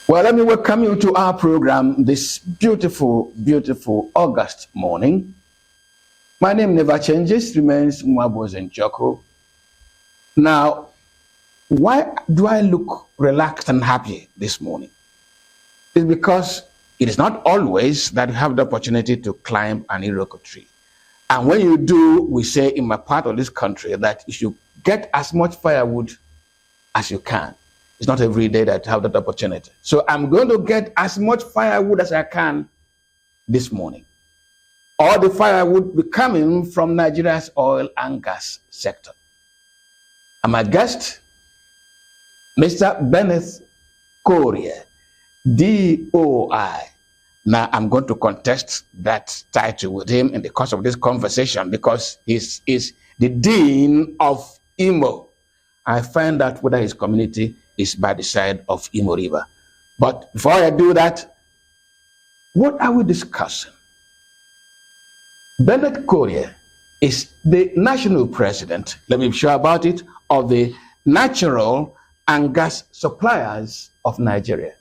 Well, let me welcome you to our program this beautiful, beautiful August morning. My name never changes, remains Mwabos and Joko. Now, why do I look relaxed and happy this morning? It's because it is not always that you have the opportunity to climb an Iroko tree. And when you do, we say in my part of this country that you should get as much firewood as you can. It's not every day that I have that opportunity. So I'm going to get as much firewood as I can this morning. All the firewood be coming from Nigeria's oil and gas sector. And my guest, Mr. Benneth Korie, DOI. Now I'm going to contest that title with him in the course of this conversation because he's the Dean of Imo. I find out whether his community is by the side of Imo River. But before I do that, what are we discussing? Benneth Korie is the national president, let me be sure about it, of the Natural and Gas Suppliers of Nigeria.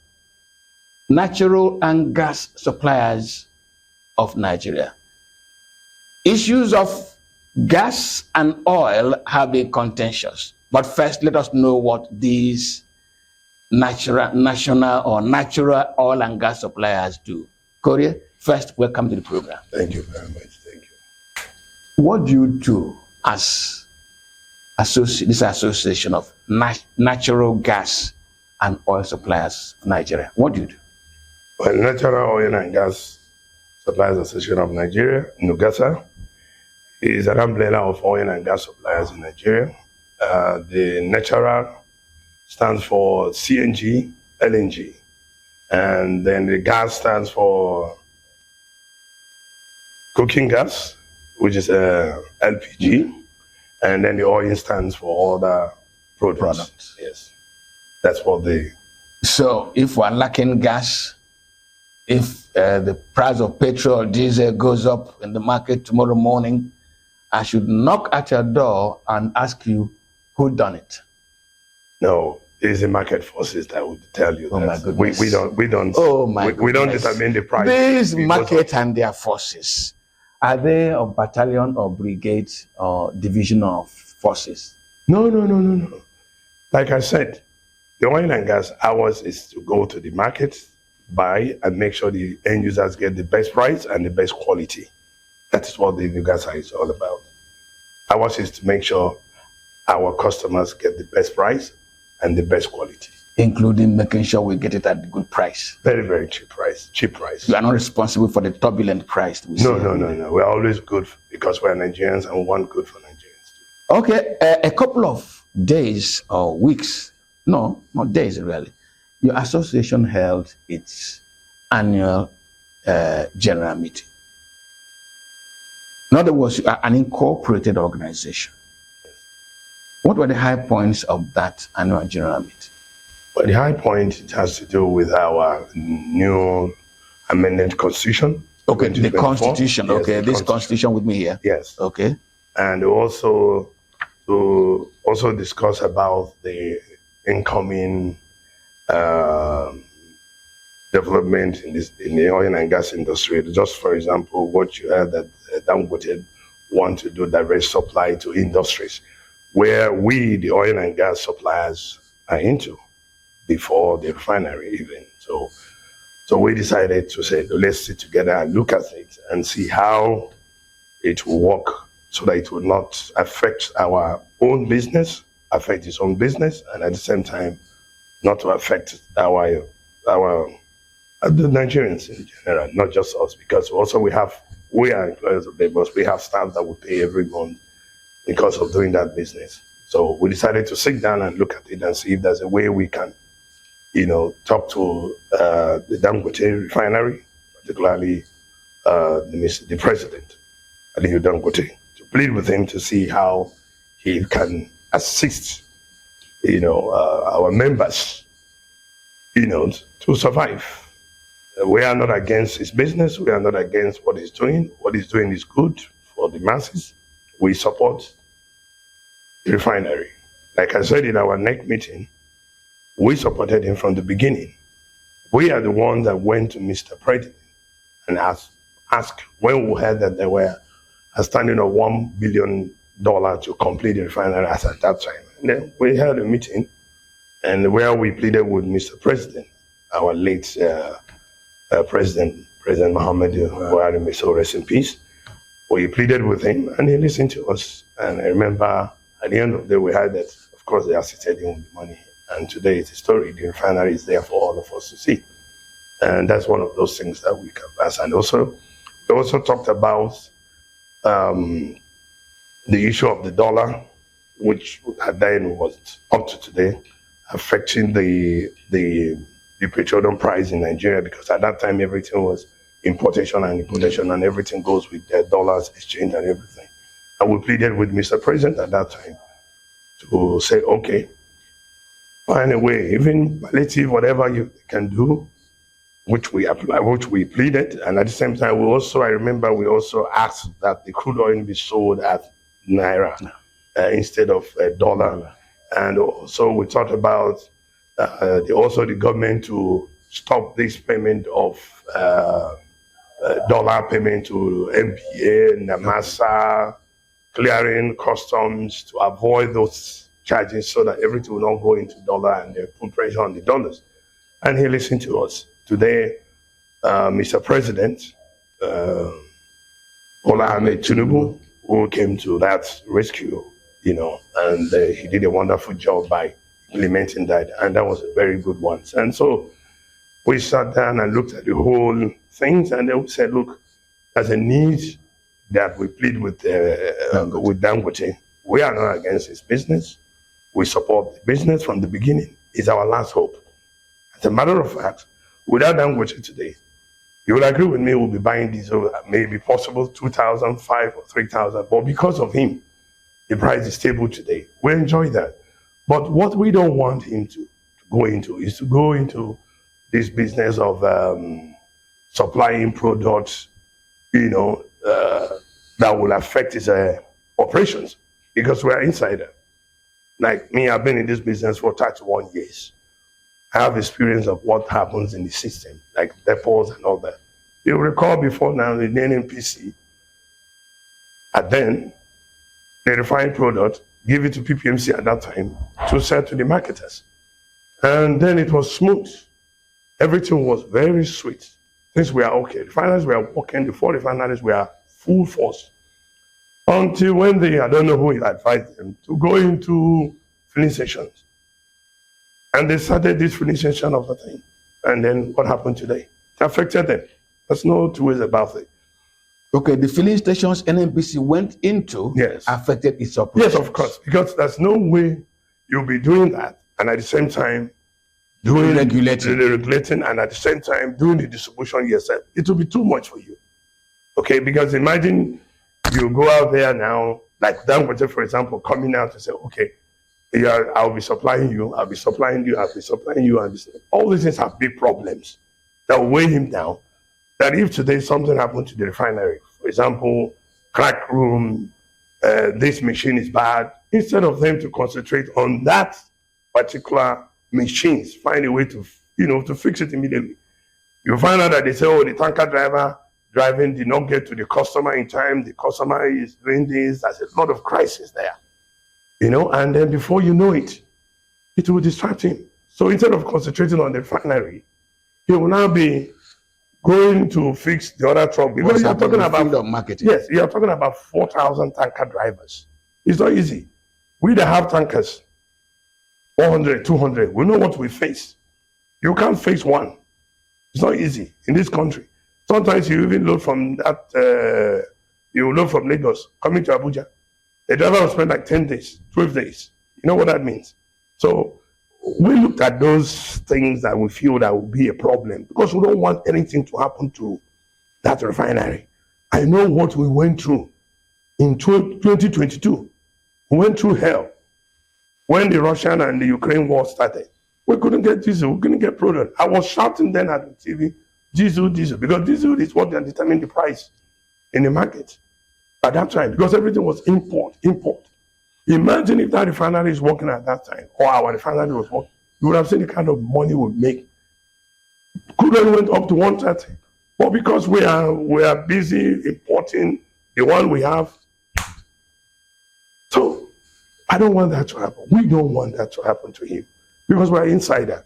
Natural and Gas Suppliers of Nigeria. Issues of gas and oil have been contentious. But first, let us know what these national oil and gas suppliers do. Korie, first, welcome to the program. Thank you very much. Thank you. What do you do as this association of natural gas and oil suppliers of Nigeria? What do you do? Well, Natural Oil and Gas Suppliers Association of Nigeria, Nogasa, is an umbrella of oil and gas suppliers in Nigeria. The natural stands for CNG, LNG, and then the gas stands for cooking gas, which is LPG, and then the oil stands for other products. Yes, that's what they. So if we're lacking gas, if the price of petrol or diesel goes up in the market tomorrow morning, I should knock at your door and ask you who done it. No, it's the market forces that would tell you. Oh that. my goodness. We don't. Oh my we don't determine the price. These market and their forces, are they a battalion or brigade or division of forces? No. Like I said, the oil and gas ours is to go to the market, buy, and make sure the end users get the best price and the best quality. That is what the Nogasa is all about. Ours is to make sure our customers get the best price and the best quality. Including making sure we get it at a good price. Very, very cheap price. Cheap price. You are not responsible for the turbulent price. No. We're always good because we're Nigerians and we want good for Nigerians too. Okay, a couple of days or weeks, no, not days really, your association held its annual general meeting. In other words, you are an incorporated organization. What were the high points of that annual general meeting? Well, the high point, it has to do with our new amended constitution. Okay, the constitution. Yes, okay, this constitution with me here. Yes. Okay. And also to discuss about the incoming development in the oil and gas industry. Just for example, what you heard that Dangote want to do direct supply to industries, where we, the oil and gas suppliers, are into before the refinery even. So we decided to say, let's sit together and look at it and see how it will work so that it will not affect our own business, affect its own business, and at the same time, not to affect the Nigerians in general, not just us, because also we are employers of labor, we have staff that we pay every month because of doing that business. So we decided to sit down and look at it and see if there's a way we can, talk to the Dangote refinery, particularly the president, Aliyu Dangote, to plead with him to see how he can assist, our members, to survive. We are not against his business. We are not against what he's doing. What he's doing is good for the masses. We support the refinery. Like I said in our next meeting, we supported him from the beginning. We are the ones that went to Mr. President and asked when we heard that they were standing on $1 billion to complete the refinery at that time. And then we held a meeting, and where we pleaded with Mr. President, our late President Muhammad Buhari, may so rest in peace. We pleaded with him, and he listened to us. And I remember at the end of the day, we had that, of course, they assisted him with the money. And today it's a story. The refinery is there for all of us to see. And that's one of those things that we can pass. And also, we also talked about the issue of the dollar, which at then was up to today, affecting the petroleum price in Nigeria, because at that time everything was importation and importation, and everything goes with the dollars exchange and everything. And we pleaded with Mr. President at that time to say, okay, find a way, even palliative, whatever you can do, which we pleaded. And at the same time, I remember we also asked that the crude oil be sold at Naira instead of dollar. And also we talked about the government to stop this payment of dollar payment to MPA, Nogasa, clearing, customs, to avoid those charges so that everything will not go into dollar and they put pressure on the dollars. And he listened to us. Today, Mr. President, Bola Ahmed Tinubu, who came to that rescue, and he did a wonderful job by implementing that, and that was a very good one. And so we sat down and looked at the whole things, and then we said, look, as a need that we plead with Dangote, we are not against his business. We support the business from the beginning. It's our last hope. As a matter of fact, without Dangote today, you will agree with me, we'll be buying diesel at maybe possible 2,000, 5,000 or 3,000. But because of him, the price is stable today. We enjoy that. But what we don't want him to go into is to go into this business of supplying products, that will affect his operations, because we're insider. Like me, I've been in this business for 31 years. I have experience of what happens in the system, like depots and all that. You recall before now, the NNPC, and then they refine product, give it to PPMC at that time to sell to the marketers. And then it was smooth. Everything was very sweet. Things were okay. The refineries were working, the 4 refineries were full force. Until when I don't know who advised them to go into filling stations. And they started this filling station of the thing. And then what happened today? It affected them. There's no two ways about it. Okay, the filling stations NNPC went into affected its operations. Yes, of course, because there's no way you'll be doing that and at the same time doing regulating and at the same time doing the distribution yourself. It will be too much for you. Okay, because imagine you go out there now, like Dangote, for example, coming out to say, okay, I'll be supplying you, I'll be supplying you, I'll be supplying you, and all these things have big problems that will weigh him down. That if today something happened to the refinery, for example, crack room, this machine is bad, instead of them to concentrate on that particular machines, find a way to, to fix it immediately. You find out that they say, oh, the tanker driver driving did not get to the customer in time, the customer is doing this, there's a lot of crisis there. And then before you know it, it will distract him. So instead of concentrating on the refinery, he will now be going to fix the other truck, because you're talking about marketing. Yes, you're talking about 4,000 tanker drivers. It's not easy. We that have tankers, 400, 200, we know what we face. You can't face one. It's not easy in this country. Sometimes you even load from that, you load from Lagos, coming to Abuja. The driver will spend like 10 days, 12 days. You know what that means? So we looked at those things that we feel that will be a problem, because we don't want anything to happen to that refinery. I know what we went through in 2022. We went through hell when the Russian and the Ukraine war started. We couldn't get diesel, we couldn't get product. I was shouting then at the TV, diesel, because diesel is what determines the price in the market at that time, because everything was import. Imagine if that refinery is working at that time, or our refinery was working, you would have seen the kind of money we make. Crude oil went up to 130. But because we are busy importing the one we have, so I don't want that to happen. We don't want that to happen to him because we're insider.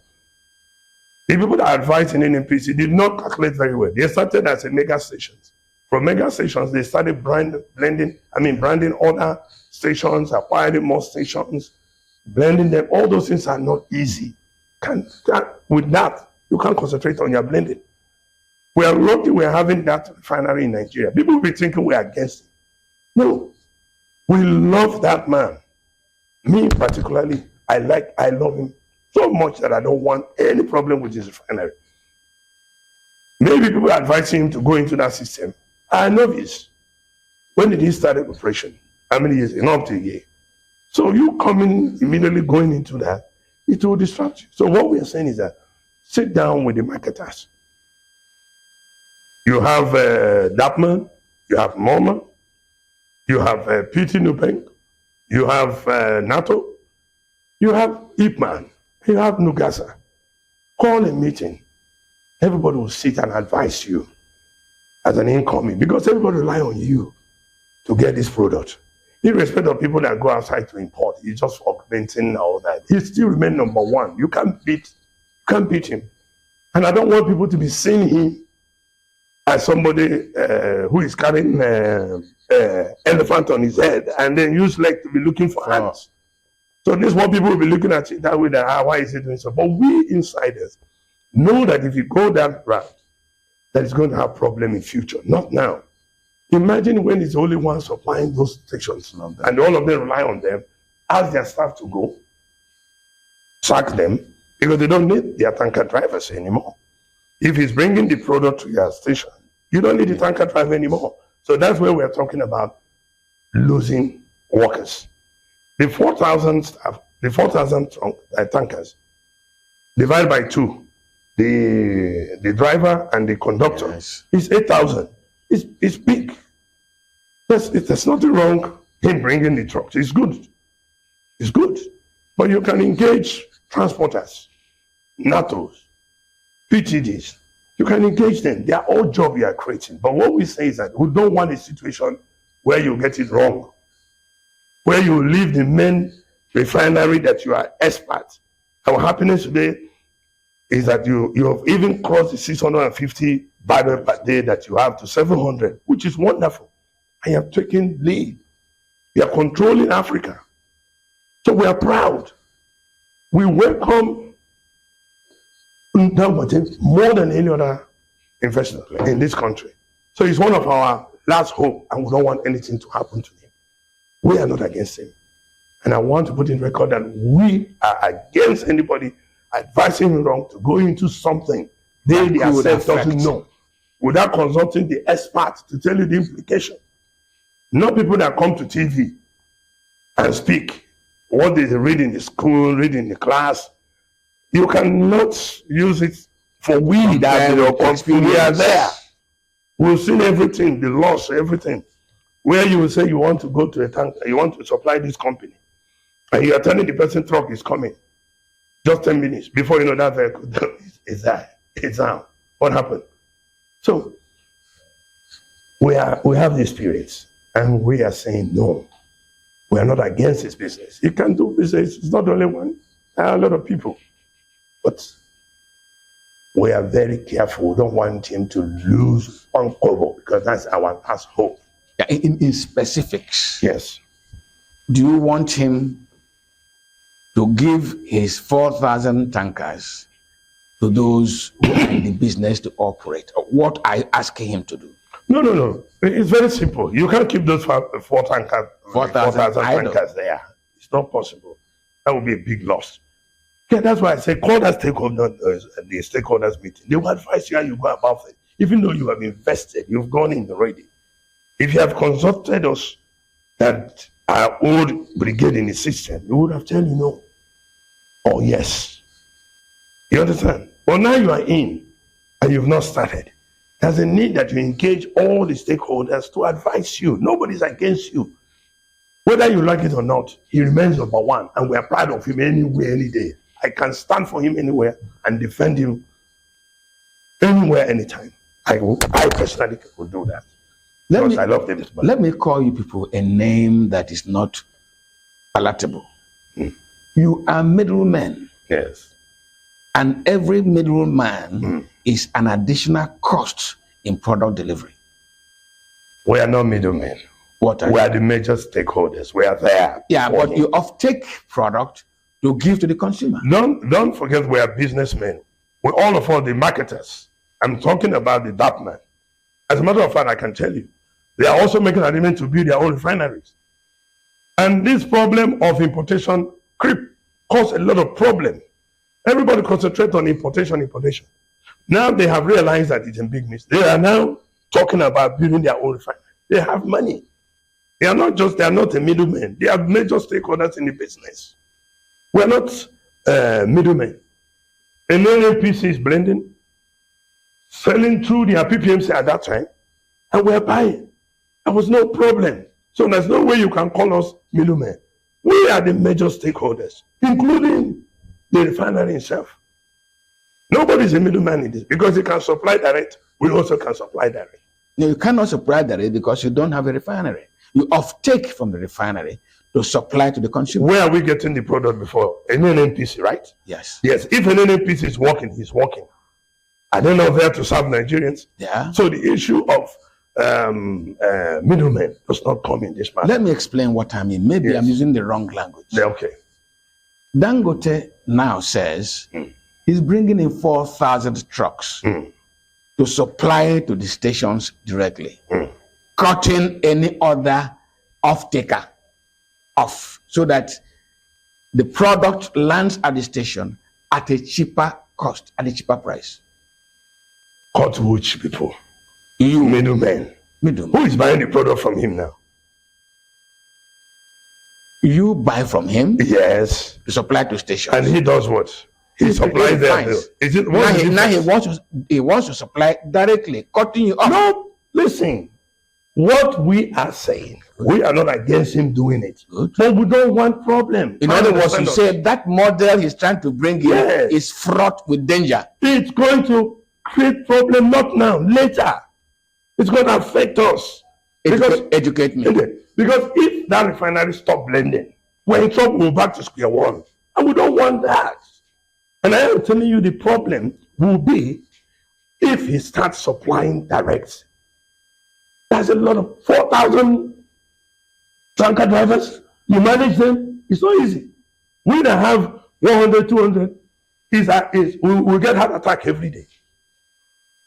The people that are advising NNPC did not calculate very well. They started as a mega stations. From mega stations, they started branding other stations, acquiring more stations, blending them. All those things are not easy. With that, you can't concentrate on your blending. We are lucky we are having that refinery in Nigeria. People will be thinking we are against it. No, we love that man. Me particularly, I love him so much that I don't want any problem with his refinery. Maybe people are advising him to go into that system. I know this. When did he start operation? How many years? Not a year. So you coming immediately going into that, it will distract you. So what we are saying is that sit down with the marketers. You have Dapman, you have Moma, you have PT Nubank, you have NATO, you have Ipman, you have Nogasa. Call a meeting. Everybody will sit and advise you as an incoming because everybody rely on you to get this product. Irrespective of people that go outside to import, he's just augmenting all that. He still remain number one. You can't beat him. And I don't want people to be seeing him as somebody who is carrying elephant on his head and then use leg to be looking for hands. So this is what people will be looking at it that way, that why is he doing so? But we insiders know that if you go that route, that is going to have problem in future, not now. Imagine when he's the only one supplying those stations and all of them rely on them, ask their staff to go, sack them, because they don't need their tanker drivers anymore. If he's bringing the product to your station, you don't need the tanker driver anymore. So that's where we're talking about losing workers. The 4,000 staff, the 4,000 tankers, divided by 2, the driver and the conductor is 8,000. It's big. There's nothing wrong in bringing the trucks. It's good. It's good. But you can engage transporters, NATOs, PTDs. You can engage them. They are all jobs you are creating. But what we say is that we don't want a situation where you get it wrong, where you leave the main refinery that you are expert. Our happiness today is that you have even crossed the 650 barrels per day that you have to 700, which is wonderful. And you have taken lead. You are controlling Africa. So we are proud. We welcome Dangote more than any other investor in this country. So he's one of our last hope, and we don't want anything to happen to him. We are not against him. And I want to put in record that we are against anybody advising him wrong to go into something they themselves doesn't know without consulting the experts to tell you the implication. Not people that come to TV and speak what they read in the school, read in the class. You cannot use it for we that we are there. We've seen everything, the loss, everything. Where you will say you want to go to a tank, you want to supply this company, and you are telling the person truck is coming. Just 10 minutes before you know that vehicle is there. It's out. What happened? So we have the spirits, and we are saying no. We are not against his business. He can do business. It's not the only one. There are a lot of people. But we are very careful. We don't want him to lose one kobo because that's our last hope. In specifics. Yes. Do you want him to give his 4,000 tankers to those who are in the business to operate? What are you asking him to do? No. It's very simple. You can't keep those 4,000 tankers there. It's not possible. That would be a big loss. Yeah, that's why I say call that the stakeholders meeting. They will advise you how you go about it. Even though you have invested, you've gone in already. If you have consulted us that our old brigade in the system, we would have told you no or yes. You understand? Well, now you are in and you've not started. There's a need that you engage all the stakeholders to advise you. Nobody's against you. Whether you like it or not, he remains number one, and we are proud of him anywhere, any day. I can stand for him anywhere and defend him anywhere, anytime. I personally will do that. Because I love them. Let me call you people a name that is not palatable. You are middlemen. Yes. And every middleman is an additional cost in product delivery. We are not middlemen. We are the major stakeholders. We are there. Yeah, but you offtake product to give to the consumer. Don't forget we are businessmen. We're all of us the marketers. I'm talking about the dark man. As a matter of fact, I can tell you, they are also making an agreement to build their own refineries. And this problem of importation creep caused a lot of problem. Everybody concentrate on importation. Now they have realized that it's a big mistake. They are now talking about building their own refinery. They have money. They are not a middleman. They are major stakeholders in the business. We are not middlemen. And NNPC is blending, selling through their PPMC at that time, and we're buying. There was no problem. So there's no way you can call us middlemen. We are the major stakeholders, including the refinery itself. Nobody is a middleman in this because they can supply direct. We also can supply direct. No, you cannot supply direct because you don't have a refinery. You offtake from the refinery to supply to the consumer. Where are we getting the product before? An NNPC, right? Yes. Yes. If an NNPC is working, he's working. Are they not there to serve Nigerians? Yeah. So the issue of middlemen does not come in this matter. Let me explain what I mean. Maybe I'm using the wrong language. Yeah, okay. Dangote now says he's bringing in 4,000 trucks to supply to the stations directly, cutting any other off-taker off so that the product lands at the station at a cheaper cost, at a cheaper price. Cut which people? You. Middlemen. Who is buying the product from him now? You buy from him. Yes. To supply to stations. And he does what? He supplies them. Is it now he wants to supply directly, cutting you off. No, listen. What we are saying, we are not against him doing it. Good. But we don't want problem. In other words, you say that model he's trying to bring in is fraught with danger. It's going to create problem, not now, later. It's going to affect us. Educate me. Because if that refinery stop blending, we're in trouble, we're back to square one. And we don't want that. And I am telling you the problem will be if he starts supplying direct. There's a lot of 4,000 tanker drivers. You manage them, it's not easy. We that have 100, 200, we get heart attack every day.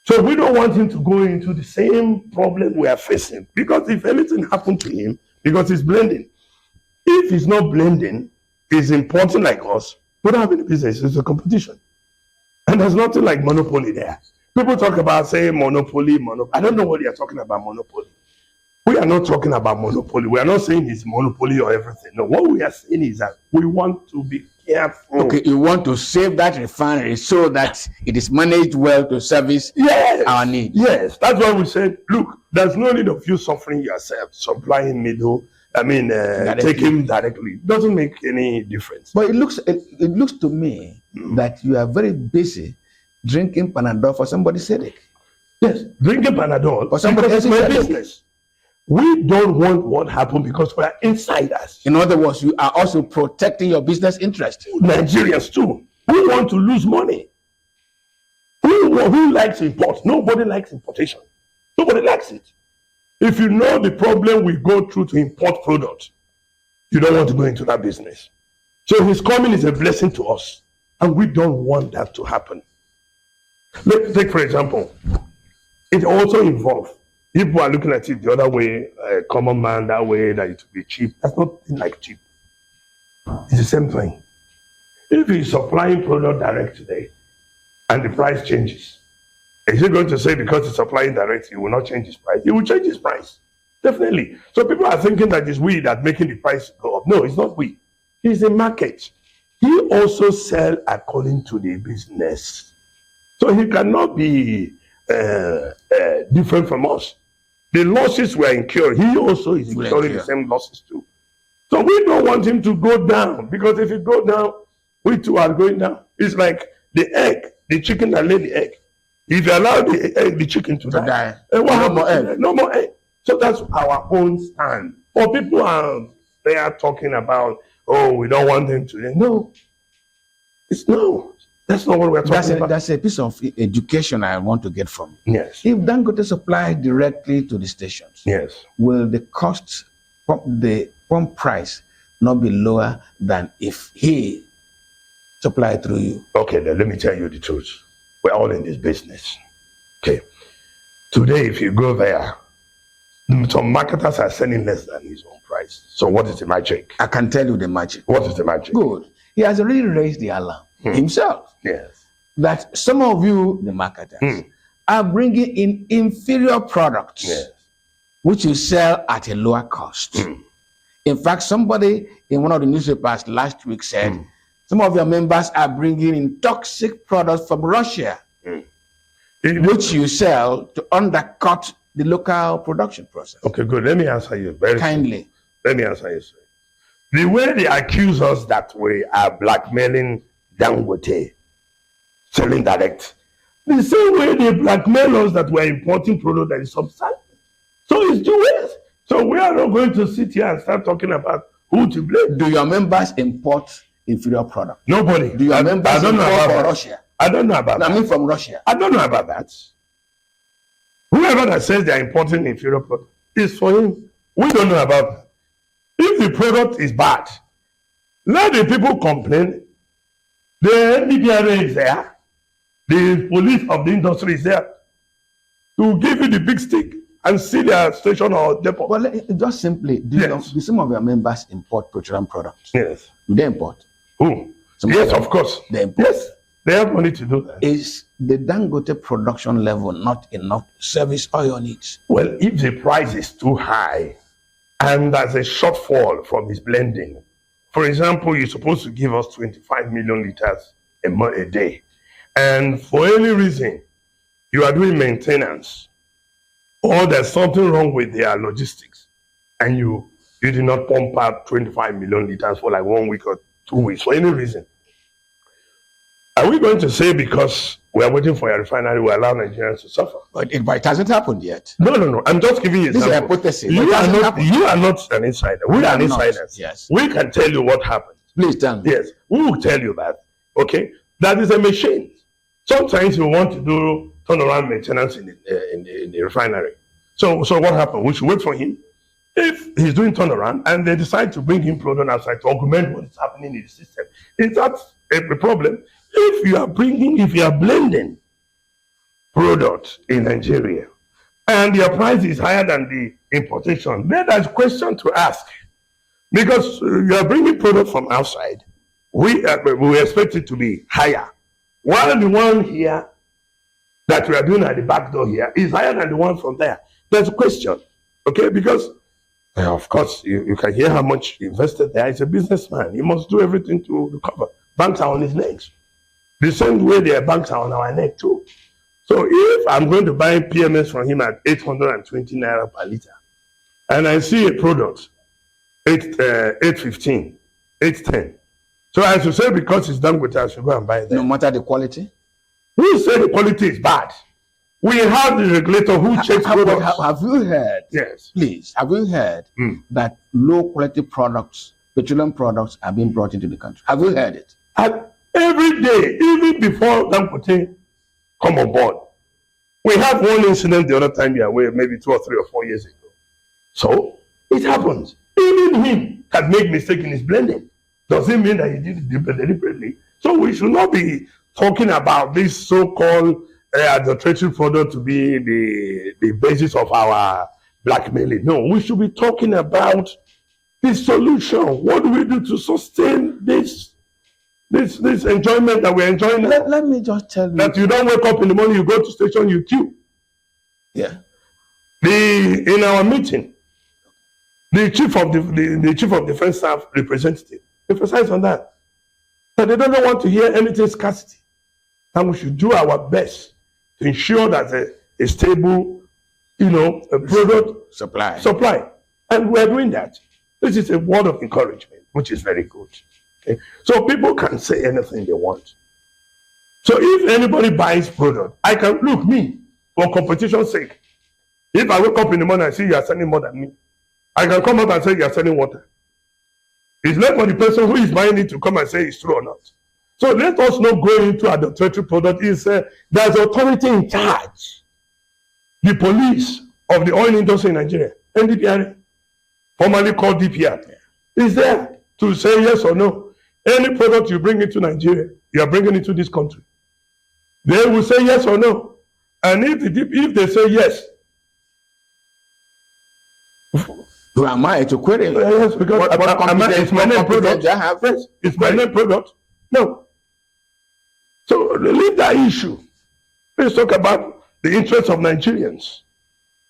So we don't want him to go into the same problem we are facing. Because if anything happened to him, because he's blending. If he's not blending, he's importing like us, we don't have any business, it's a competition. And there's nothing like monopoly there. People talk about saying monopoly. I don't know what you're talking about, monopoly. We are not talking about monopoly. We are not saying it's monopoly or everything. No, what we are saying is that we want to be careful. Okay, you want to save that refinery so that it is managed well to service our needs. Yes, that's why we said, look, there's no need of you suffering yourself, supplying taking directly. It doesn't make any difference. But it looks to me that you are very busy drinking Panadol for somebody's headache. Yes, drinking Panadol for somebody else's business. We don't want what happened because we are insiders. In other words, you are also protecting your business interest. Nigerians too. We want to lose money. Who likes import? Nobody likes importation. Nobody likes it. If you know the problem we go through to import products, you don't want to go into that business. So his coming is a blessing to us. And we don't want that to happen. Let's take, for example, it also involves, people are looking at it the other way, common man that way, that it will be cheap. That's not like cheap. It's the same thing. If he's supplying product direct today and the price changes, is he going to say because he's supplying direct, he will not change his price? He will change his price. Definitely. So people are thinking that it's we that making the price go up. No, it's not we. It's the market. He also sells according to the business. So he cannot be different from us. The losses were incurred. He also is incurring the same losses too. So we don't want him to go down, because if he go down, we too are going down. It's like the egg, the chicken that laid the egg. If you allow the chicken to die, what no happens? more egg. No more egg. So that's our own stand. But people they are talking about, oh, we don't want them to. No, that's not what we're talking about. That's a piece of education I want to get from you. Yes. If Dangote supply directly to the stations, yes, will the cost, the pump price, not be lower than if he supplied through you? Okay, then let me tell you the truth. We're all in this business. Okay. Today, if you go there, some marketers are selling less than his own price. So what is the magic? I can tell you the magic. What is the magic? Good. He has already raised the alarm himself. Yes. That some of you, the marketers, are bringing in inferior products, which you sell at a lower cost. In fact, somebody in one of the newspapers last week said, some of your members are bringing in toxic products from Russia, which you sell to undercut the local production process. Okay, good. Let me answer you very kindly. Let me answer you. The way they accuse us that we are blackmailing Dangote, selling direct, the same way they blackmail us that we are importing product that is subsidized. So it's two ways. So we are not going to sit here and start talking about who to blame. Do your members import inferior product? Nobody. Do your members import from Russia? I don't know about that. I mean from Russia. I don't know about that. Whoever that says they are importing inferior product is for him. We don't know about that. If the product is bad, let the people complain. The NDPRA is there. The police of the industry is there to give you the big stick and see their station or depot. Well, just simply, do some of your members import petroleum products? Yes. Do they import? Who? Yes, of course. They import. Yes. They have money to do that. Is the Dangote production level not enough to service all your needs? Well, if the price is too high and there's a shortfall from his blending, for example, you're supposed to give us 25 million liters a day, and for any reason you are doing maintenance or there's something wrong with their logistics and you did not pump out 25 million liters for like 1 week or 2 weeks for any reason, are we going to say because we are waiting for a refinery we allow Nigerians to suffer? But it hasn't happened yet. No. I'm just giving you an example. This is a hypothesis. You are not an insider. We are insiders. Yes. We can tell you what happened. Please tell me. Yes. We will tell you that. Okay. That is a machine. Sometimes you want to do turnaround maintenance in the refinery. So what happened? We should wait for him. If he's doing turnaround and they decide to bring him product outside to augment what is happening in the system, is that a problem? If you are blending product in Nigeria and your price is higher than the importation, then there's a question to ask. Because you are bringing product from outside, we expect it to be higher. While the one here that we are doing at the back door here is higher than the one from there. There's a question, okay? Because, of course, you can hear how much he invested there. He's a businessman. He must do everything to recover. Banks are on his necks. The same way their banks are on our neck too. So if I'm going to buy PMS from him at 820 naira per liter, and I see a product 815, 810, so I should say because it's done with us, I should go and buy that. No matter the quality? Who said the quality is bad? We have the regulator who checks products. Have you heard? Yes. Please, have you heard that low quality products, petroleum products, are being brought into the country? Have you heard it? Every day, even before Dangote come on board, we have one incident the other time you are away, maybe 2 or 3 or 4 years ago. So it happens. Even him can make mistake in his blending. Doesn't mean that he did it deliberately. So we should not be talking about this so-called adulterated product to be the basis of our blackmailing. No, we should be talking about the solution. What do we do to sustain this enjoyment that we're enjoying now? Let me just tell you that you don't wake up in the morning, you go to station, you queue. Yeah. In our meeting, the chief of defense staff representative emphasized on that they don't want to hear anything scarcity, and we should do our best to ensure that a stable, a product supply, and we're doing that. This is a word of encouragement, which is very good. Okay, so people can say anything they want. So if anybody buys product, I can look me for competition's sake. If I wake up in the morning and see you are selling more than me, I can come out and say you are selling water. It's not for the person who is buying it to come and say it's true or not. So let us not go into adulterated product. There's authority in charge. The police of the oil industry in Nigeria, NDPR, formerly called DPR, is there to say yes or no. Any product you bring into Nigeria, you are bringing into this country. They will say yes or no. And if they say yes, who am I to query? Yes, because it's my name product. Yes, it's my name product. No. So leave that issue. Let's talk about the interests of Nigerians.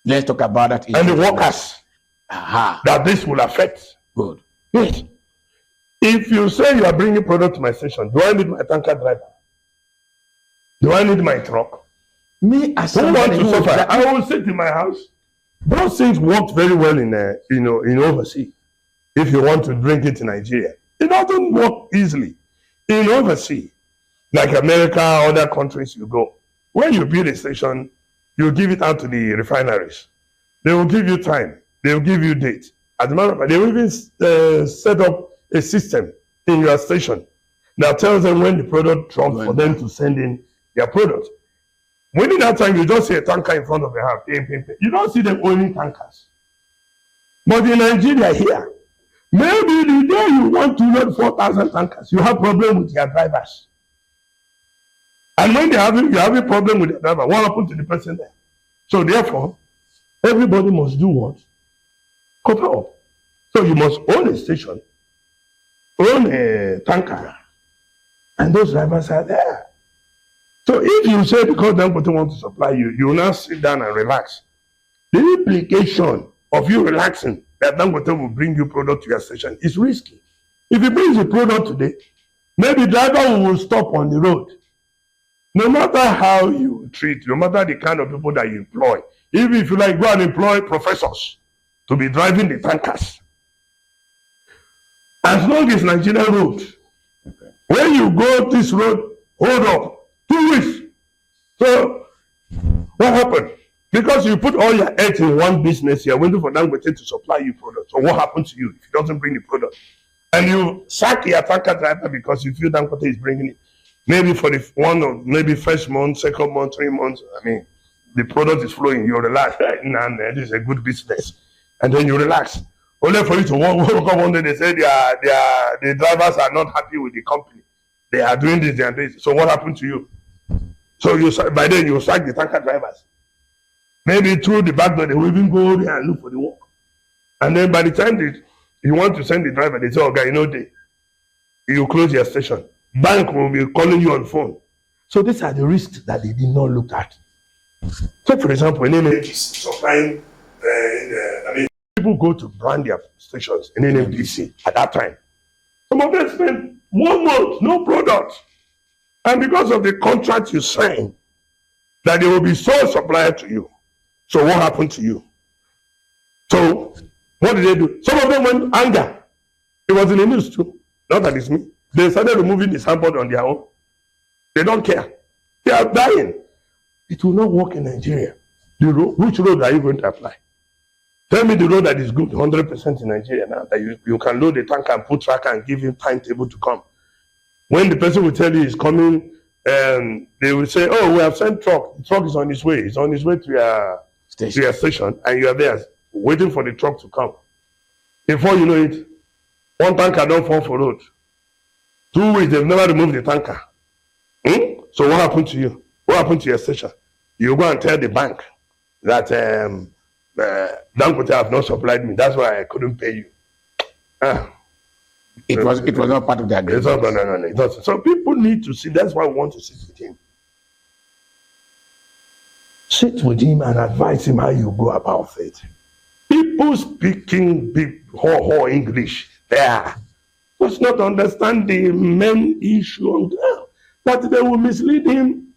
Let's talk about that issue. And the workers that this will affect. Good. Yes. If you say you are bringing product to my station, do I need my tanker driver? Do I need my truck? Me as who want somebody to who suffer? I will sit in my house. Those things worked very well in overseas. If you want to bring it to Nigeria, it doesn't work easily. In overseas, like America, other countries you go, when you build a station, you give it out to the refineries. They will give you time. They will give you date. As a matter of fact, they will even set up a system in your station that tells them when the product drops for them to send in their product. Within that time, you just see a tanker in front of the house. You don't see them owning tankers. But in Nigeria here, maybe the day you want to load 4,000 tankers, you have problem with your drivers. And when you have a problem with the driver, what happened to the person there? So therefore, everybody must do what? Cover up. So you must own a station, own a tanker, and those drivers are there. So if you say because Dangote wants to supply you, you will now sit down and relax. The implication of you relaxing that Dangote will bring you product to your station is risky. If he brings the product today, maybe the driver will stop on the road. No matter how you treat, no matter the kind of people that you employ, even if you like go and employ professors to be driving the tankers. As long as Nigerian road, when you go this road, hold up. 2 weeks. So what happened? Because you put all your eggs in one business, you're waiting for Dangote to supply you products. So what happened to you if he doesn't bring the product? And you sack your tanker driver because you feel Dangote is bringing it. Maybe for the maybe first month, second month, 3 months. I mean, the product is flowing. You relax. Nah, this is a good business. And then you relax. Only for you to walk up one day, they say the drivers are not happy with the company. They are doing this, they are doing this. So what happened to you? So by then you sack the tanker drivers. Maybe through the back door, they will even go there and look for the work. And then by the time you want to send the driver, they say, okay, you close your station. Bank will be calling you on phone. So these are the risks that they did not look at. So for example, in NMDC, supplying, people go to brand their stations in NMDC at that time. Some of them spend 1 month, no product. And because of the contract you sign, that they will be sole supplier to you. So what happened to you? So what did they do? Some of them went anger. It was in the news too. Not that it's me. They started removing the sample on their own. They don't care. They are dying. It will not work in Nigeria. Which road are you going to apply? Tell me the road that is good 100% in Nigeria now, that you can load the tanker and put tracker and give him timetable to come. When the person will tell you he's coming, they will say, oh, we have sent truck. The truck is on his way. It's on his way to your station, and you are there waiting for the truck to come. Before you know it, one tanker don't fall for road. 2 weeks, they've never removed the tanker. So what happened to you? What happened to your station? You go and tell the bank that Dangote have not supplied me. That's why I couldn't pay you. It was not part of the agreement. No, it doesn't. So people need to see. That's why we want to sit with him. Sit with him and advise him how you go about it. People speaking big English there does not understand the main issue on ground. That they will mislead him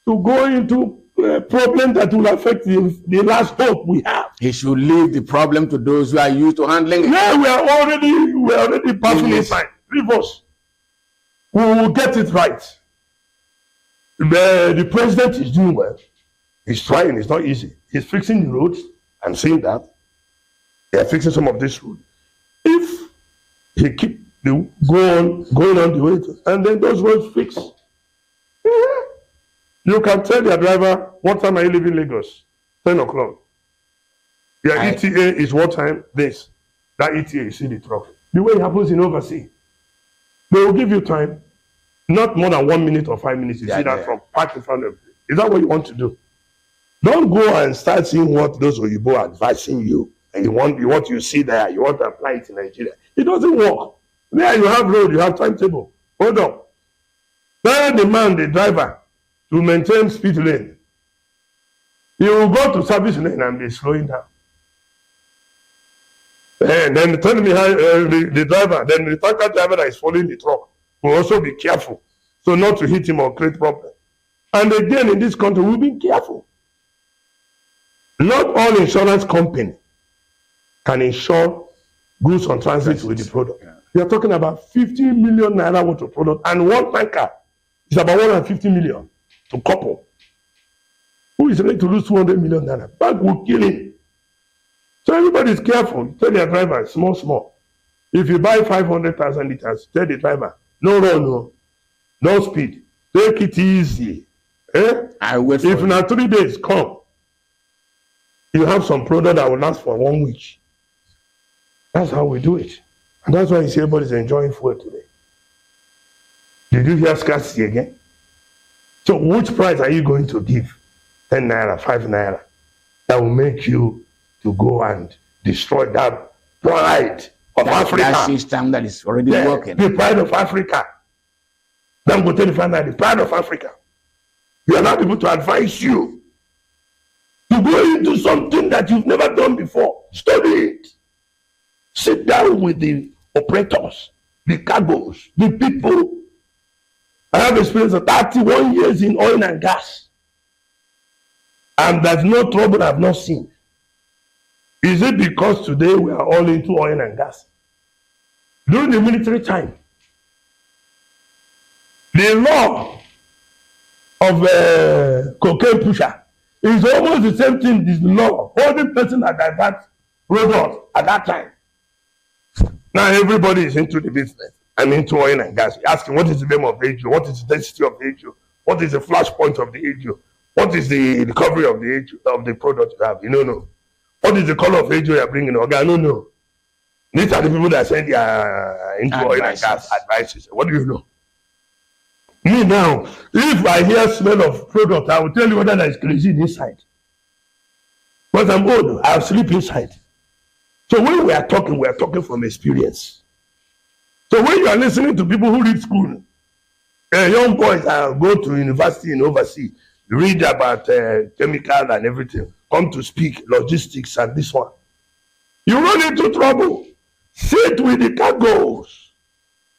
to go into a problem that will affect the last hope we have. He should leave the problem to those who are used to handling it. Yeah, we are already passing inside. Leave us. We will get it right. The president is doing well. He's trying. It's not easy. He's fixing the roads. I'm seeing that. They are fixing some of this road. If he keep going on the way, and then those roads fix, you can tell your driver, what time are you leaving Lagos? 10 o'clock. Your ETA is what time? This. That ETA, you see the truck. The way it happens in overseas. They will give you time, not more than 1 minute or 5 minutes. You see that from park in front of you. Is that what you want to do? Don't go and start seeing what those Oyibo are advising you. And you want what you see there, you want to apply it in Nigeria. It doesn't work. There you have road, you have timetable. Hold on. Tell the man, the driver, to maintain speed lane. He will go to service lane and be slowing down. And then tell me how the driver, then the tanker driver that is following the truck will also be careful, so not to hit him or create problem. And again, in this country, we'll be careful. Not all insurance companies can insure goods on transit with the product. Yeah. We are talking about 50 million naira worth of product, and one tanker is about 150 million to couple. Who is ready to lose 200 million naira? Bag will kill him. So everybody is careful. Tell your driver, small. If you buy 500,000 liters, tell the driver, no run, no speed. Take it easy. I wait if now 3 days come, you have some product that will last for 1 week. That's how we do it. And that's why you see everybody's enjoying food today. Did you hear scarcity again? So which price are you going to give? 10 naira, 5 naira. That will make you to go and destroy that pride of Africa. That system that is already working. The pride of Africa. Then go tell the the pride of Africa. We are not able to advise you to go into something that you've never done before. Study it. Sit down with the operators, the cargoes, the people. I have experience of 31 years in oil and gas. And there's no trouble I've not seen. Is it because today we are all into oil and gas? During the military time, the law of cocaine pusher is almost the same thing as the law holding person that divert robots at that time. Now everybody is into the business and into oil and gas. Asking what is the name of the AGO? What is the density of the AGO? What is the flash point of the AGO? What is the recovery of the AGO, of the product you have? You don't know. What is the color of AGO you're bringing? Okay, I don't know. These are the people that send their into oil and gas advices. What do you know? Me now, if I hear smell of product, I will tell you whether there is kerosene inside. But I'm old, I sleep inside. So when we are talking from experience. So when you are listening to people who read school, young boys go to university and overseas, read about chemicals and everything, come to speak logistics and this one. You run into trouble. Sit with the cargoes.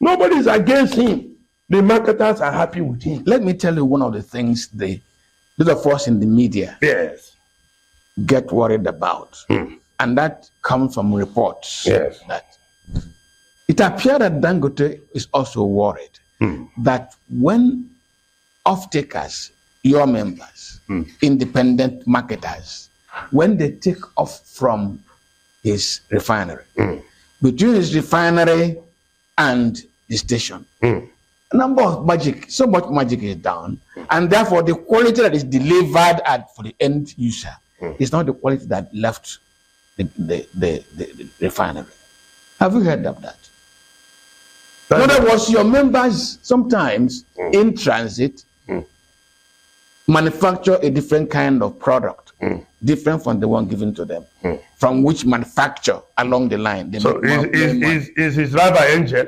Nobody is against him. The marketers are happy with him. Let me tell you one of the things those of us in the media get worried about. And that comes from reports that it appears that Dangote is also worried that when off-takers, your members, independent marketers, when they take off from his refinery, between his refinery and the station, so much magic is done, and therefore the quality that is delivered for the end user is not the quality that left the refinery. Have you heard of that? In other words, your members sometimes in transit manufacture a different kind of product, different from the one given to them, from which manufacture along the line. So is his driver angel?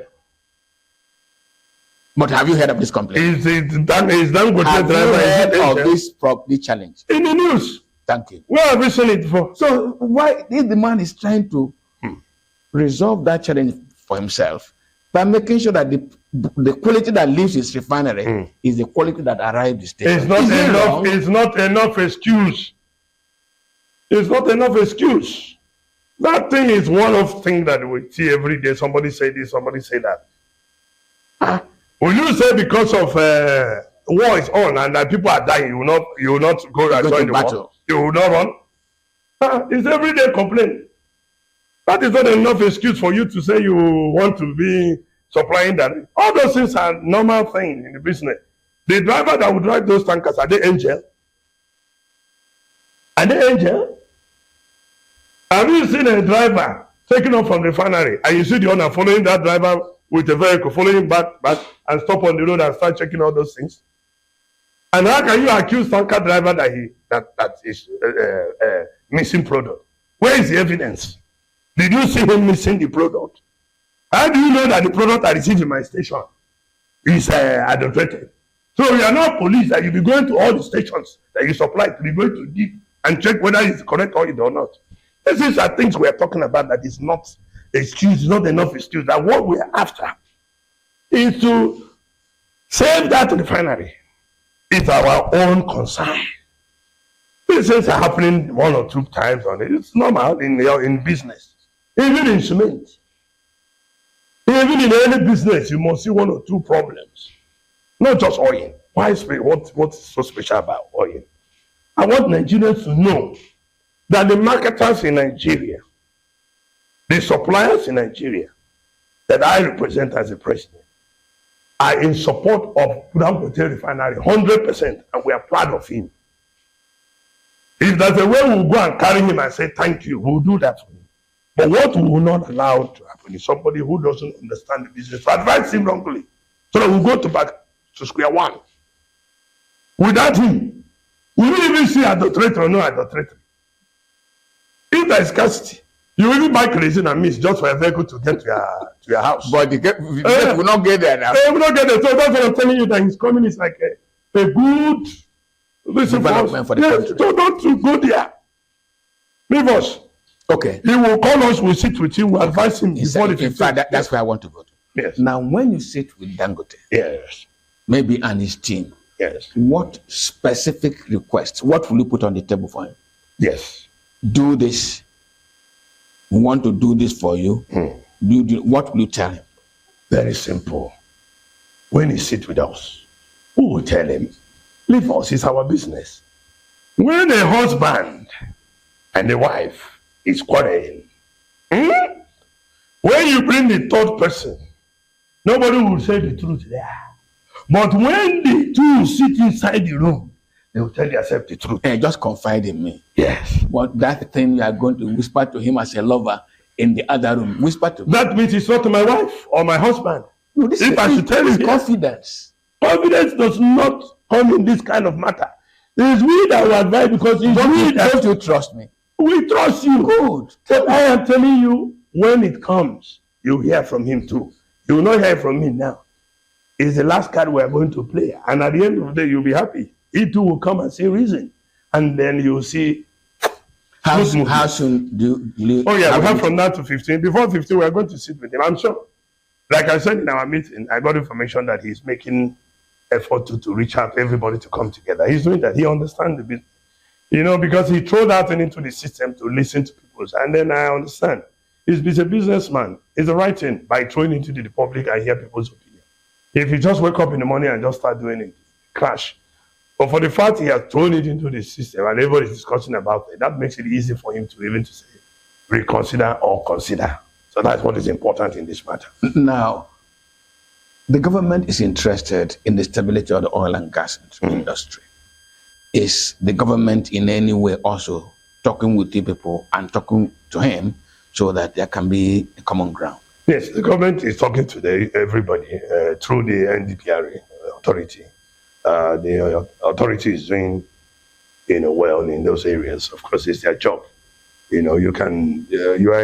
But have you heard of this complaint? Is Dangote have driver you heard angel? of this property challenge? In the news. Thank you. Where have you seen it before? So why if the man is trying to resolve that challenge for himself by making sure that the quality that leaves his refinery is the quality that arrives the station? It's not enough. It's not enough excuse. It's not enough excuse. That thing is one of things that we see every day. Somebody say this, somebody say that. Will you say because of war is on and that people are dying, you will not go and join the battle. war. You will not run. It's everyday complaint. That is not enough excuse for you to say you want to be supplying that. All those things are normal things in the business. The driver that will drive those tankers, are they angel? Are they angel? Have you seen a driver taking off from the refinery and you see the owner following that driver with a vehicle, following him back and stop on the road and start checking all those things? And how can you accuse tanker driver that is missing product? Where is the evidence? Did you see him missing the product? How do you know that the product I received in my station is adulterated? So you are not police that you be going to all the stations that you supply to be going to deep and check whether it's correct oil or not. These are things we are talking about that is not excuse, not enough excuse. That what we are after is to save that refinery. It's our own concern. These things are happening 1 or 2 times on it. It's normal in business, even in cement. Even in any business, you must see 1 or 2 problems. Not just oil. What's so special about oil? I want Nigerians to know that the marketers in Nigeria, the suppliers in Nigeria that I represent as a president, are in support of Dangote Refinery 100%, and we are proud of him. If there's a way we'll go and carry him and say thank you, we'll do that for him. But what we will not allow to happen is somebody who doesn't understand the business to advise him wrongly, so that we'll go back to square one. Without him, we will even see adulterator or no adulterator. If there is scarcity, you will even buy kerosene and mist just for a vehicle to get to your house. But the will not get there now. Will not get there. So that's what I'm telling you, that his coming is like a good development for the country. So don't go there. Leave us. Okay. He will call us, we'll sit with him, we'll advise him. In fact, that's where I want to go to. Yes. Now, when you sit with Dangote, yes, maybe and his team, yes, what specific requests, what will you put on the table for him? Yes. Do this. We want to do this for you. What will you tell him? Very simple. When he sits with us, we will tell him, leave us, it's our business. When a husband and a wife is quarreling, when you bring the third person, nobody will say the truth there. But when the two sit inside the room, they will tell themselves the truth. Hey, just confide in me. Yes. What that thing you are going to whisper to him as a lover in the other room, whisper to him. That means it's not my wife or my husband. No, this if I should tell you, confidence. Confidence does not come in this kind of matter. It is we that will advise, because it's we that... Don't you trust me? We trust you. Good. But I am telling you, when it comes, you hear from him too. You will not hear from me now. It's the last card we are going to play. And at the end of the day, you'll be happy. He too will come and say reason. And then you'll see. How soon do you... Oh yeah, we have from now to 15. Before 15, we are going to sit with him, I'm sure. Like I said in our meeting, I got information that he's making effort to reach out to everybody to come together. He's doing that. He understands the business. Because he threw that into the system to listen to people. And then I understand. He's a businessman. It's the right thing by throwing into the public and hear people's opinion. If you just wake up in the morning and just start doing it, crash. But for the fact he has thrown it into the system and everybody is discussing about it, that makes it easy for him to even to say, reconsider or consider. So that's what is important in this matter. Now, the government is interested in the stability of the oil and gas industry. Is the government in any way also talking with the people and talking to him so that there can be a common ground? Yes, the government is talking to everybody through the NDPRA authority. The authority is doing, well in those areas. Of course, it's their job. You are in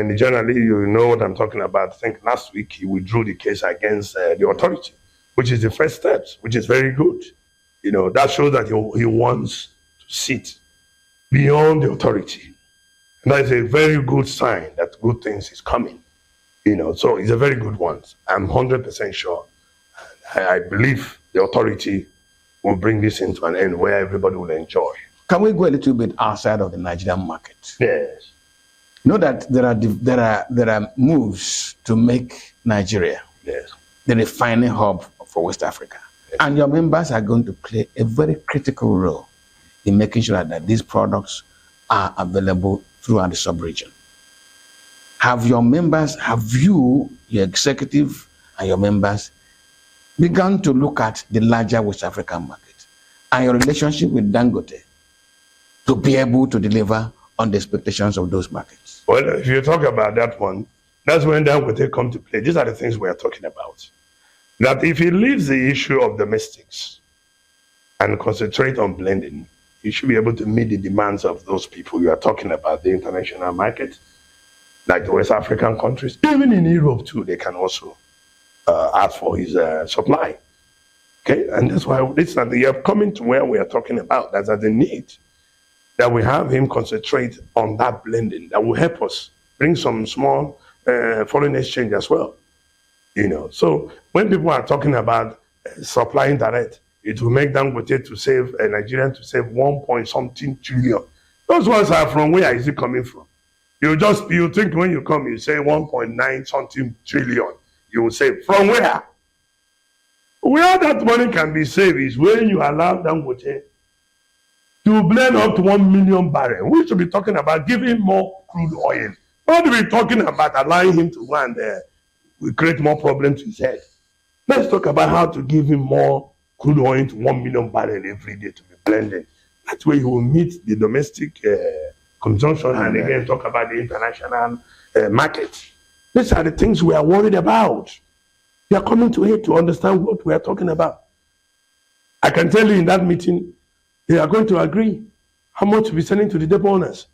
the journal, you know what I'm talking about. I think last week he withdrew the case against the authority, which is the first step, which is very good. That shows that he wants to sit beyond the authority. And that is a very good sign that good things is coming. So it's a very good one. I'm 100% sure. I believe the authority will bring this into an end where everybody will enjoy. Can we go a little bit outside of the Nigerian market? Yes. You know that there are moves to make Nigeria the refining hub for West Africa. And your members are going to play a very critical role in making sure that these products are available throughout the sub-region. Have you, your executive and your members, begun to look at the larger West African market and your relationship with Dangote to be able to deliver on the expectations of those markets? Well, if you talk about that one, that's when Dangote come to play. These are the things we are talking about. That if he leaves the issue of domestics and concentrate on blending, you should be able to meet the demands of those people you are talking about, the international market, like the West African countries. Even in Europe too, they can also ask for his supply. Okay, and that's why they are coming to where we are talking about. That's the need that we have him concentrate on that blending that will help us bring some small foreign exchange as well. So when people are talking about supplying direct, it will make Dangote to save Nigerian to save 1.something trillion. Those ones are from where is it coming from? You think when you come, you say 1.9 something trillion. You will say from where? Where that money can be saved is when you allow Dangote to blend up to 1 million barrels. We should be talking about giving more crude oil. Not to be talking about allowing him to go and we create more problems to his head. Let's talk about how to give him more crude oil to 1 million barrels every day to be blended. That way he will meet the domestic consumption and again talk about the international market. These are the things we are worried about. We are coming to here to understand what we are talking about. I can tell you in that meeting, they are going to agree how much to be sending to the depot owners.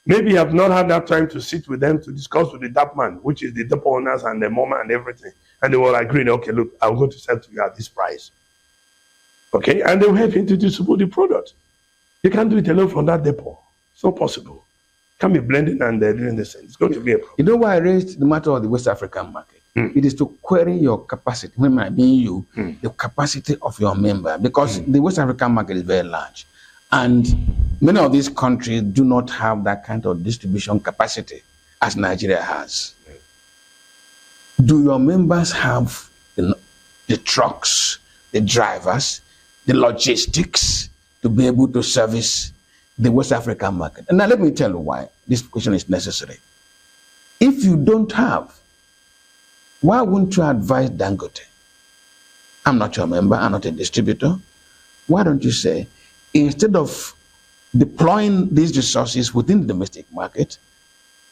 Maybe you have not had that time to sit with them to discuss with the DAP man, which is the depot owners and the MoMA and everything. And they will agree, okay, look, I'm going to sell to you at this price. Okay, and they will help you to distribute the product. You can't do it alone from that depot. It's not possible. Can be blending and doing the same. It's going to be a problem. You know why I raised the matter of the West African market? It is to query your capacity, when I mean you, the capacity of your member, because the West African market is very large. And many of these countries do not have that kind of distribution capacity as Nigeria has. Do your members have the trucks, the drivers, the logistics to be able to service the West African market? And now let me tell you why this question is necessary. If you don't have, why wouldn't you advise Dangote? I'm not your member, I'm not a distributor. Why don't you say, instead of deploying these resources within the domestic market,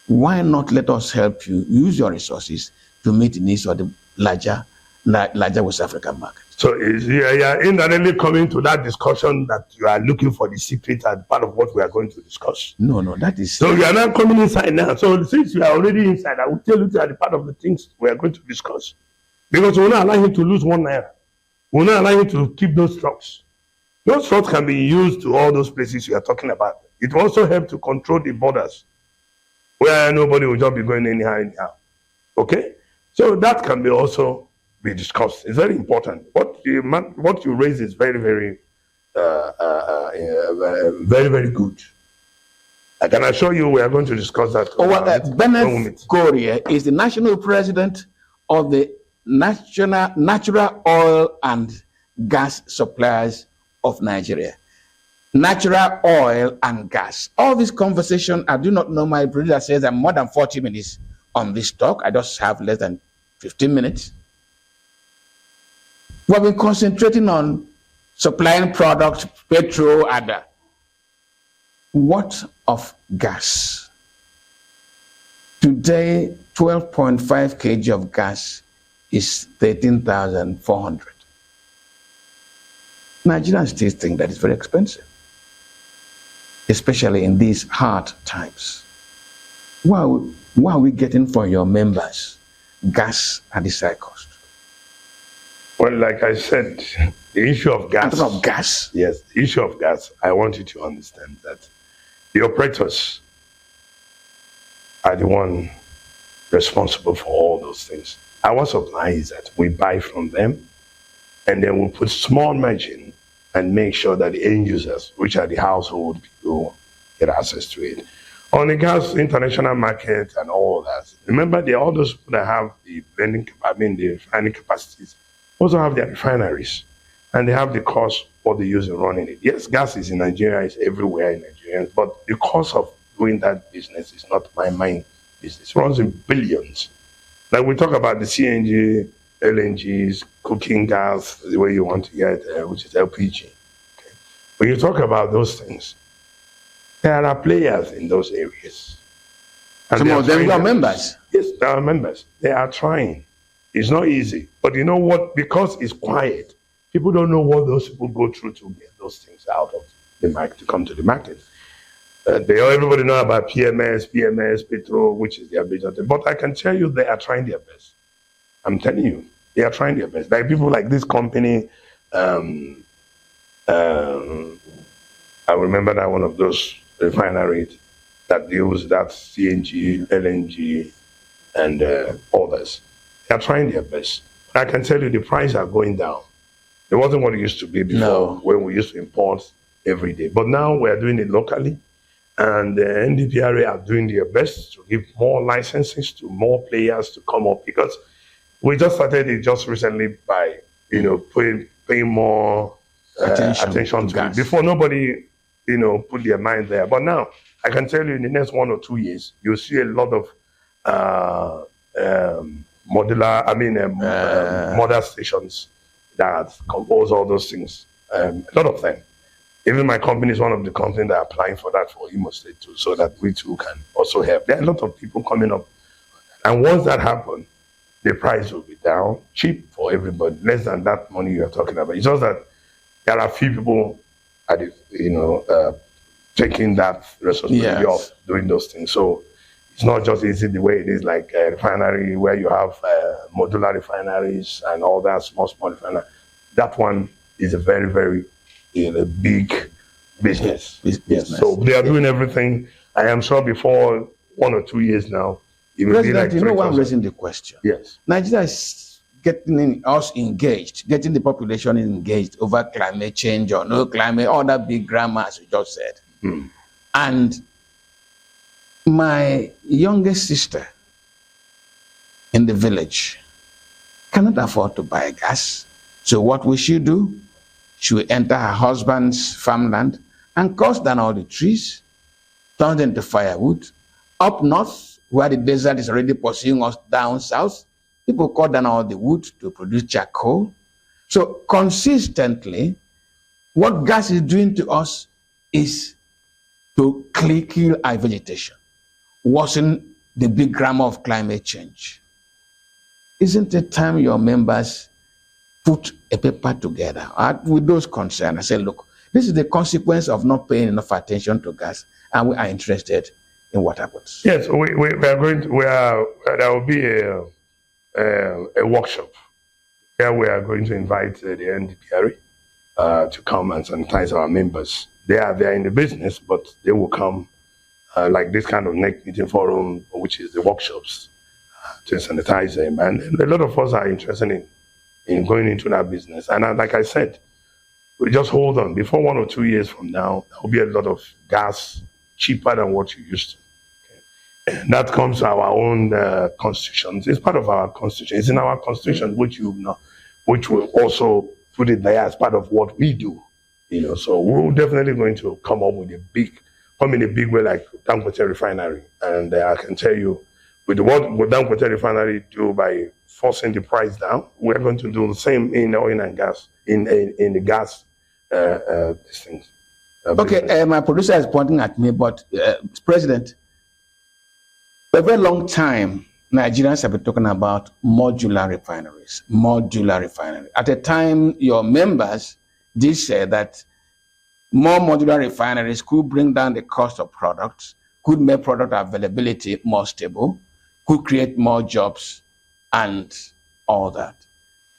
why not let us help you use your resources to meet the needs of the larger West African market? So you are indirectly coming to that discussion that you are looking for the secret as part of what we are going to discuss. No, that is... So you are not coming inside now. So since you are already inside, I will tell you that the part of the things we are going to discuss. Because we will not allow him to lose 1 naira. We will not allow him to keep those trucks. Those trucks can be used to all those places you are talking about. It will also help to control the borders, where nobody will just be going anyhow. Okay? So that can be also be discussed. It's very important. What you raise is very, very, very good. I can assure you we are going to discuss that. Benneth Korie is the national president of the Natural Oil and Gas Suppliers of Nigeria. Natural oil and gas. All this conversation, I do not know, my producer says I'm more than 40 minutes on this talk. I just have less than 15 minutes. We have been concentrating on supplying products, petrol, other. What of gas? Today, 12.5 kg of gas is 13,400. Nigerians still think that it's very expensive, especially in these hard times. Why are we getting for your members gas at this high cost? Well, like I said, the issue of gas. Of gas? Yes, the issue of gas. I want you to understand that the operators are the one responsible for all those things. Our supply is that we buy from them, and then we'll put small margin and make sure that the end users, which are the household people, get access to it. On the gas international market and all that, remember all those people that have the blending, the refining capacities, also have their refineries. and they have the cost what they use in running it. Yes, gas is in Nigeria, it's everywhere in Nigeria, but the cost of doing that business is not my mind business. It runs in billions. Like we talk about the CNG, LNGs, cooking gas, the way you want to get, which is LPG. Okay. When you talk about those things, there are players in those areas. And some of them are members. Yes, they are members. They are trying. It's not easy. But you know what? Because it's quiet, people don't know what those people go through to get those things out of the market, to come to the market. Everybody know about PMS, Petro, which is their business. But I can tell you they are trying their best. I'm telling you, they are trying their best. Like people like this company, I remember that one of those refineries that deals that CNG, LNG, and others. They are trying their best. I can tell you the prices are going down. It wasn't what it used to be before when we used to import every day. But now we are doing it locally. And the NDPRA are doing their best to give more licenses to more players to come up, because we just started it just recently by, paying more attention to it. Before, nobody, put their mind there. But now, I can tell you in the next 1 or 2 years, you'll see a lot of model stations that compose all those things. A lot of them. Even my company is one of the companies that are applying for that for Imo State too, so that we too can also help. There are a lot of people coming up. And once that happens, the price will be down, cheap for everybody, less than that money you're talking about. It's just that there are few people at taking that responsibility of doing those things. So it's not just easy the way it is like a refinery where you have modular refineries and all that small refinery. That one is a very, very big business. Yes. So they are doing everything. I am sure before 1 or 2 years now, it will be like 3,000. Why I'm raising the question? Yes. Nigeria is getting us engaged, getting the population engaged over climate change or no climate, all that big grammar, as you just said. And my youngest sister in the village cannot afford to buy gas. So what will she do? She will enter her husband's farmland and cut down all the trees, turn them into firewood. Up north, where the desert is already pursuing us down south, people cut down all the wood to produce charcoal. So consistently, what gas is doing to us is to kill our vegetation, worsen the big grammar of climate change. Isn't it time your members put a paper together with those concerns and say, look, this is the consequence of not paying enough attention to gas, and we are interested in what happens? Yes, we are going to, there will be a workshop where we are going to invite the NDPRA to come and sanitize our members. They are in the business, but they will come like this kind of neck meeting forum, which is the workshops, to sanitize them. And a lot of us are interested in going into that business. And like I said, we just hold on. Before 1 or 2 years from now, there will be a lot of gas cheaper than what you used to. Okay. And that comes to our own constitution. It's part of our constitution. It's in our constitution, which will also put it there as part of what we do. So we're definitely going to come up with come in a big way like Dangote Refinery. And I can tell you, with what Dangote Refinery do by forcing the price down, we're going to do the same in oil and gas, in the gas these things. Okay, my producer is pointing at me, but President, for a very long time, Nigerians have been talking about modular refineries. At a time, your members did say that more modular refineries could bring down the cost of products, could make product availability more stable, could create more jobs, and all that.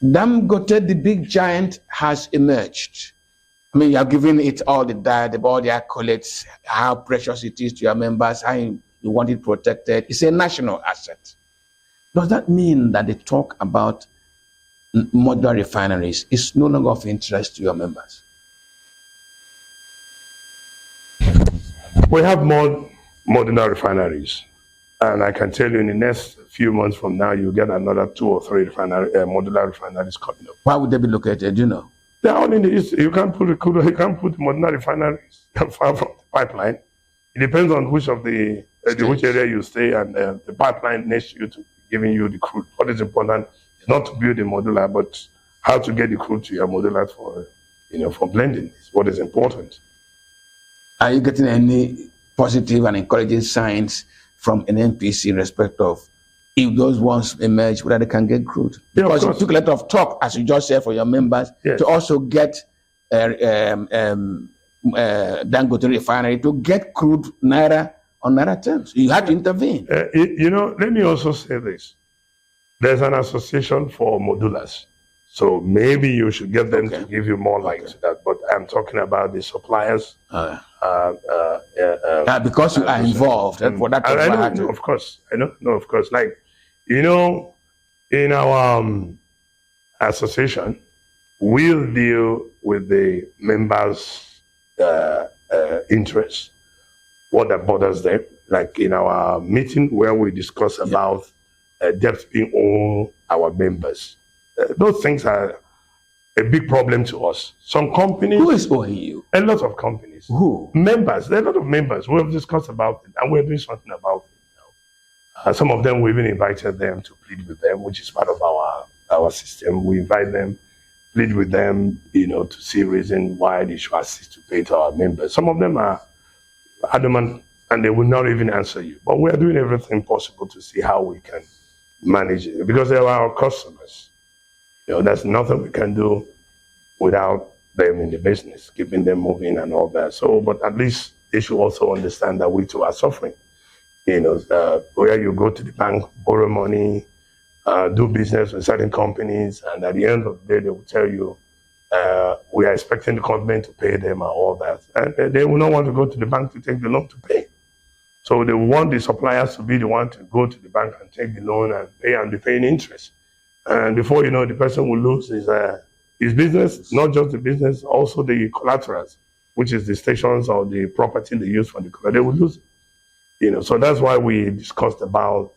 Dangote, the big giant, has emerged. I mean, you are giving it all the accolades, how precious it is to your members, how you want it protected. It's a national asset. Does that mean that the talk about modular refineries is no longer of interest to your members? We have more modular refineries. And I can tell you in the next few months from now, you'll get another 2 or 3 modular refineries coming up. Where would they be located, They're all in the east. You can't put the crude oil, you can't put the Modena refineries far from the pipeline. It depends on which of which area you stay, and the pipeline next to you to giving you the crude. What is important is not to build a modular, but how to get the crude to your modular for blending is what is important. Are you getting any positive and encouraging signs from an NPC in respect of if those ones emerge, whether they can get crude? Because it took a lot of talk, as you just said, for your members to also get Dangote refinery to get crude naira on naira terms. You had to intervene. Let me also say this. There's an association for modulars. So maybe you should get them to give you more light to that. But I'm talking about the suppliers. Because you are involved. For that, I know, of course. I know, of course. Like, in our association, we'll deal with the members' interests, what that bothers them. Like in our meeting where we discuss about debt being owed our members. Those things are a big problem to us. Some companies... Who is owing you? A lot of companies. Who? Members. There are a lot of members. We have discussed about it, and we're doing something about it now. Some of them, we even invited them to plead with them, which is part of our system. We invite them, plead with them, to see reason why they should assist to pay to our members. Some of them are adamant, and they will not even answer you. But we are doing everything possible to see how we can manage it, because they are our customers. There's nothing we can do without them in the business, keeping them moving and all that. So, but at least they should also understand that we too are suffering. Where you go to the bank, borrow money, do business with certain companies, and at the end of the day, they will tell you, we are expecting the government to pay them and all that. And they will not want to go to the bank to take the loan to pay. So they want the suppliers to be the one to go to the bank and take the loan and pay, and be paying interest. And before you know, the person will lose his business, not just the business, also the collaterals, which is the stations or the property they use for the collateral. They will lose it. So that's why we discussed about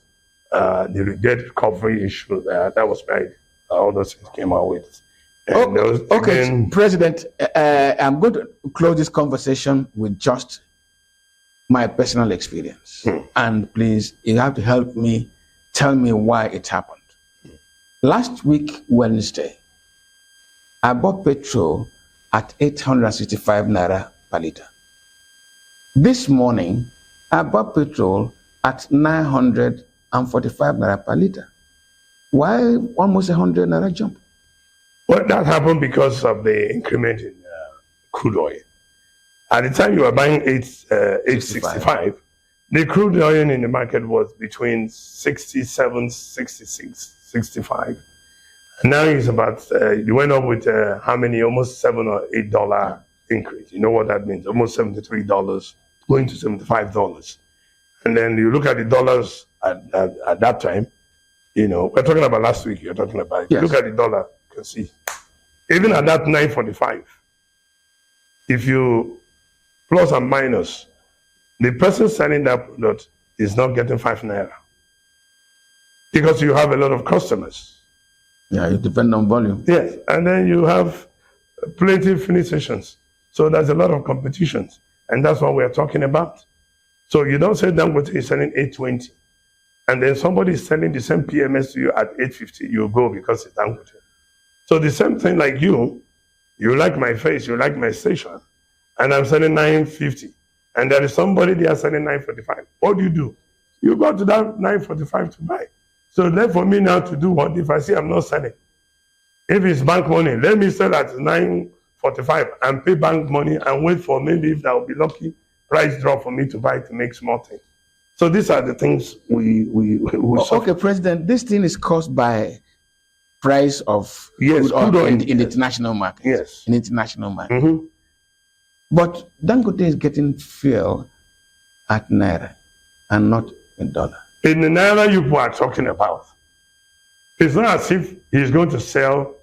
the debt recovery issue. That was why all those things came out with. And President, I'm going to close this conversation with just my personal experience. And please, you have to help me, tell me why it happened. Last week, Wednesday, I bought petrol at 865 naira per liter. This morning, I bought petrol at 945 naira per liter. Why almost 100 naira jump? Well, that happened because of the increment in crude oil. At the time you were buying 865, the crude oil in the market was between 67, 66. 65. Now it's about, you went up with how many? Almost $7 or $8 increase. You know what that means? Almost $73 going to $75. And then you look at the dollars at that time, we're talking about last week, you're talking about it. Yes. Look at the dollar, you can see. Even at that 945, if you plus and minus, the person selling that product is not getting 5 naira. Because you have a lot of customers. Yeah, you depend on volume. Yes, and then you have plenty of filling stations. So there's a lot of competitions. And that's what we're talking about. So you don't say Dangote is selling 820. And then somebody is selling the same PMS to you at 850. You go because it's Dangote. So the same thing like you like my face, you like my station. And I'm selling 950. And there is somebody there selling 945. What do? You go to that 945 to buy. So then for me now to do what if I see I'm not selling? If it's bank money, let me sell at 945 and pay bank money and wait for maybe if that will be lucky price drop for me to buy to make small things. So these are the things we okay, President, this thing is caused by price of crude oil in the international market. Yes. In the international market. But Dangote is getting fuel at naira and not in dollar. In the naira you are talking about, it's not as if he's going to sell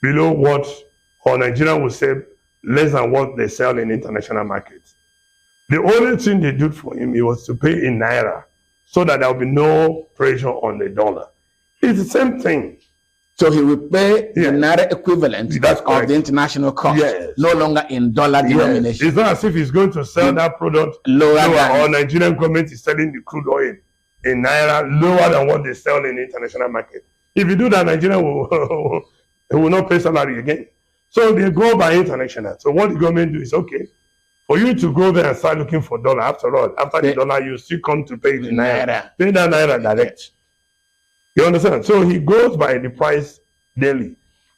below what, or Nigeria will sell less than what they sell in international markets. The only thing they did for him was to pay in naira so that there will be no pressure on the dollar. It's the same thing. So he will pay the Yes. naira equivalent That's of correct. the international cost, Yes. no longer in dollar Yes. denomination. It's not as if he's going to sell that product Lower lower, than- or Nigerian government is selling the crude oil in naira lower than what they sell in the international market. If you do that, Nigeria will will not pay salary again. So they go by international. So what the government do is, okay, for you to go there and start looking for dollar, after all, after the dollar, you still come to pay the naira. Pay that naira direct. You understand? So he goes by the price daily.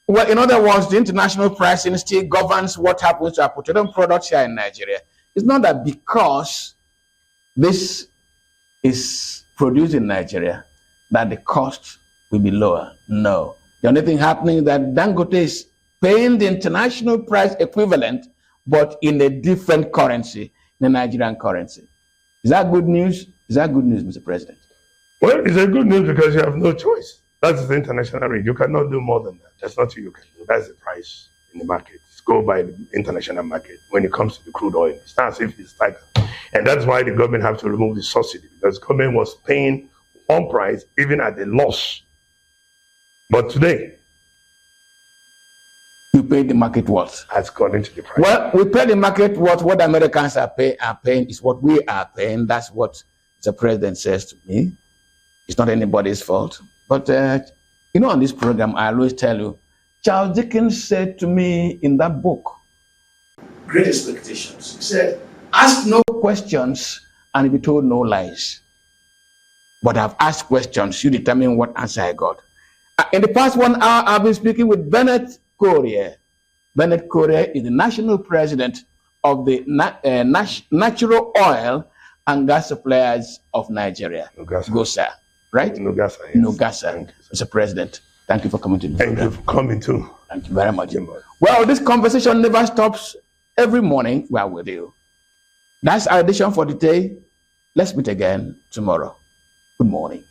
Well, in other words, the international pricing still governs what happens to our petroleum products here in Nigeria. It's not that because this is produced in Nigeria that the cost will be lower. No. The only thing happening is that Dangote is paying the international price equivalent, but in a different currency, the Nigerian currency. Is that good news? Is that good news, Mr. President? Well, it's a good news because you have no choice. That's the international rate. You cannot do more than that. There's nothing you can do. That's the price in the market. It's go by the international market when it comes to the crude oil. It's not as if it's tighter. And that's why the government have to remove the subsidy, because the government was paying one price even at a loss. But today, we pay the market what? has gone into the price. Well, we pay the market what the Americans are paying is what we are paying. That's what the president says to me. It's not anybody's fault. But, on this program, I always tell you, Charles Dickens said to me in that book, Great Expectations, he said, ask no questions and be told no lies. But I've asked questions, you determine what answer I got. In the past 1 hour, I've been speaking with Benneth Korie. Benneth Korie is the national president of the Natural Oil and Gas Suppliers of Nigeria. Nogasa, right? Nogasa, yes. Nogasa, Mr. President. Thank you for coming to the program. Thank you for coming too. Thank you very much. Well, this conversation never stops. Every morning we are with you. That's our edition for today. Let's meet again tomorrow. Good morning.